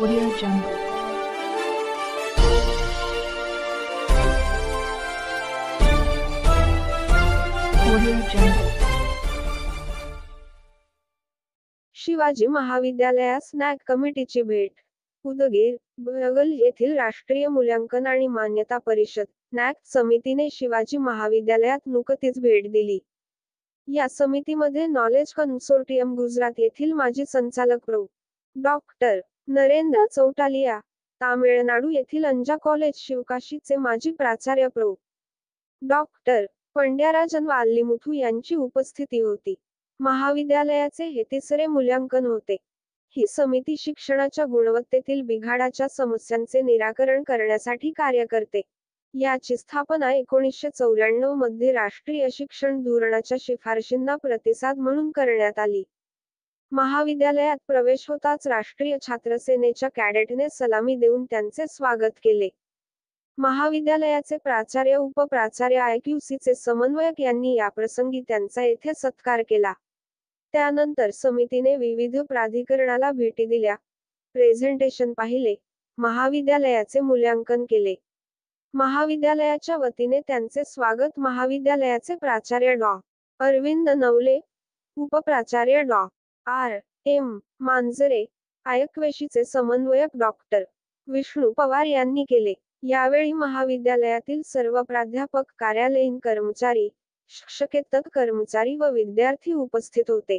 Audio Jungle. Audio Jungle. Shivaji महाविद्यालयास NAAC कमिटीची भेट. उदगीर, बहगल येथील राष्ट्रीय मूल्यांकन आणि मान्यता परिषद नॅक समितीने शिवाजी महाविद्यालयात नुकतीच भेट दिली. या समितीमध्ये नॉलेज कन्सोर्टियम गुजरात येथील माजी संचालक प्रो. डॉक्टर नरेंद्र चौटालिया, तामिळनाडू येथील अंजा कॉलेज शिवकाशीचे माजी प्राचार्य प्रो. डॉक्टर पंड्याराजन वाल्लीमुथू यांची उपस्थिती होती. महाविद्यालयाचे हे तिसरे मूल्यांकन होते. ही समिती शिक्षणाच्या गुणवत्तेतील बिघाडाच्या समस्यांचे निराकरण करण्यासाठी कार्य करते. याची स्थापना 1994 मध्ये राष्ट्रीय शिक्षण धोरणाच्या शिफारशींना प्रतिसाद म्हणून करण्यात आली. महाविद्यालयात प्रवेश होताच राष्ट्रीय छात्र सेनेच्या कॅडेटने सलामी देऊन त्यांचे स्वागत केले. महाविद्यालयाचे प्राचार्य उपप्राचार्य आयक्यूसीचे समन्वयक यांनी याप्रसंगी त्यांचा येथे सत्कार केला. त्यानंतर समितीने विविध प्राधिकरणाला भेटी दिल्या, प्रेझेंटेशन पाहिले, महाविद्यालयाचे मूल्यांकन केले. महाविद्यालयाच्या वतीने त्यांचे स्वागत महाविद्यालयाचे प्राचार्य डॉ. अरविंद नवले, उपप्राचार्य डॉ. आर. एम. मांजरे, आयक्वेशीचे समन्वयक डॉक्टर. विष्णू पवार यांनी केले. यावेळी महाविद्यालयातील सर्व प्राध्यापक, कार्यालयीन कर्मचारी, शिक्षकेतर कर्मचारी व विद्यार्थी उपस्थित होते.